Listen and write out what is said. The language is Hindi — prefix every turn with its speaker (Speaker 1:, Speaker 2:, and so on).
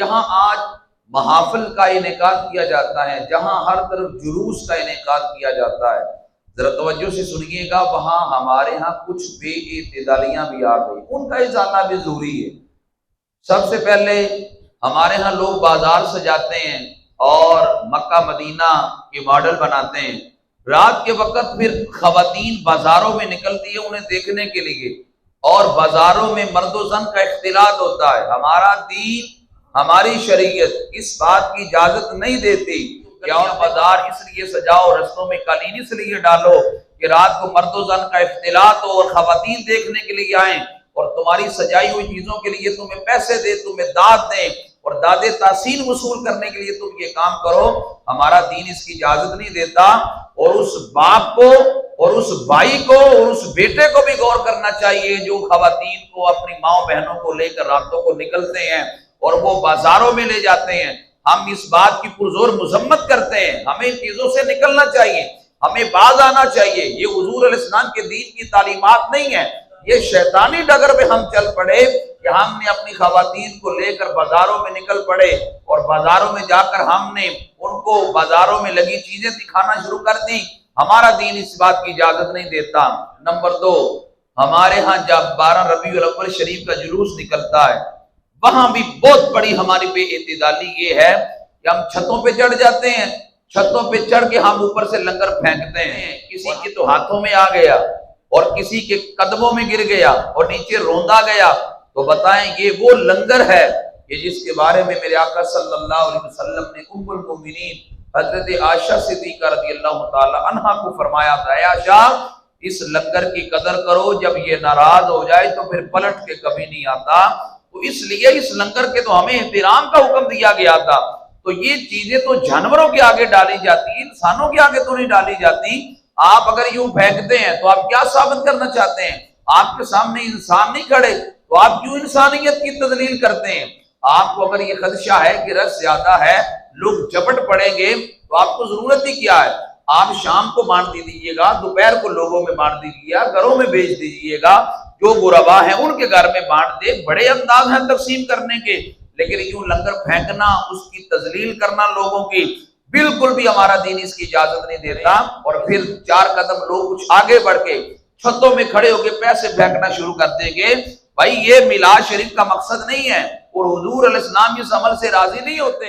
Speaker 1: जहां आज महाफिल का इनेकाद किया जाता है, जहां हर तरफ जुलूस का इनेकाद किया जाता है, जरा तवज्जो से सुनिएगा, वहां हमारे यहाँ कुछ बेइत्तेदालियां भी आ गई, उनका इजाला भी जरूरी है। सबसे पहले हमारे यहाँ लोग बाजार सजाते हैं और मक्का मदीना के मॉडल बनाते हैं। रात के वक्त फिर खवातीन बाजारों में निकलती है उन्हें देखने के लिए, और बाजारों में मर्दो जन का इख्तिलात होता है। हमारा दीन, हमारी शरीयत इस बात की इजाजत नहीं देती कि और बाजार इसलिए सजाओ, रस्तों में कालीन इसलिए डालो कि रात को मर्दो जन का इख्तिलात हो और खवातीन देखने के लिए आए, और तुम्हारी सजाई हुई चीजों के लिए तुम्हें पैसे दे, तुम्हें दाद दे, और दादे तासीन वसूल करने के लिए तुम ये काम करो। हमारा दीन इसकी इजाजत नहीं देता। और उस बाप को और उस भाई को और उस बेटे को भी गौर करना चाहिए जो खवातीन को, अपनी माओ बहनों को लेकर रातों को निकलते हैं और वो बाजारों में ले जाते हैं। हम इस बात की पुरजोर मुजम्मत करते हैं, हमें इन चीजों से निकलना चाहिए, हमें बाज आना चाहिए। ये हुजूर अलैहिस्सलाम के दीन की तालीमात नहीं है। ये शैतानी डगर पे हम चल पड़े कि हमने अपनी खवातीन को लेकर बाजारों में निकल पड़े, और बाजारों में जाकर हमने उनको बाजारों में लगी चीजें दिखाना शुरू कर दी। हमारा दीन इस बात की इजाजत नहीं देता। नंबर 2, हमारे यहाँ जब 12 रबीउल अव्वल शरीफ का जुलूस निकलता है, वहां भी बहुत बड़ी हमारी बेइत्तेदाली ये है कि हम छतों पे चढ़ जाते हैं, छतों पे चढ़ के हम ऊपर से लंगर फेंकते हैं। किसी के तो हाथों में आ गया और किसी के कदमों में गिर गया और नीचे रोंदा गया, तो बताएं ये वो लंगर है कि जिसके बारे में मेरे आका सल्लल्लाहु अलैहि वसल्लम ने उम्मुल मोमिनीन हजरत आयशा सिद्दीका रज़ियल्लाहु ताला अन्हा को फरमाया था, आयशा इस लंगर की कदर करो, जब ये नाराज हो जाए तो फिर पलट के कभी नहीं आता। तो इसलिए इस लंगर के तो हमें एहतराम का हुक्म दिया गया था। तो ये चीजें तो जानवरों के आगे डाली जाती, इंसानों के आगे तो नहीं डाली जाती। आप अगर यूं फेंकते हैं तो आप क्या साबित करना चाहते हैं? आपके सामने इंसान नहीं खड़े तो आप क्यों इंसानियत की तजलील करते हैं? आपको अगर ये खदशा है कि रस ज्यादा है, लोग झपट पड़ेंगे, तो आपको जरूरत ही क्या है? आप शाम को बांट दीजिएगा, दोपहर को लोगों में बांट दीजिएगा, घरों में भेज दीजिएगा, जो गुरबा है उनके घर में बांट दे। बड़े अंदाज हैं तकसीम करने के, लेकिन यूं लंगर फेंकना, उसकी तजलील करना लोगों की, बिल्कुल भी हमारा दीन इसकी इजाजत नहीं देता। और फिर 4 कदम लोग कुछ आगे बढ़ के छतों में खड़े होकर पैसे फेंकना शुरू कर देंगे। भाई ये मिलाद शरीफ का मकसद नहीं है, और हुजूर अलैहिस्सलाम इस अमल से राजी नहीं होते।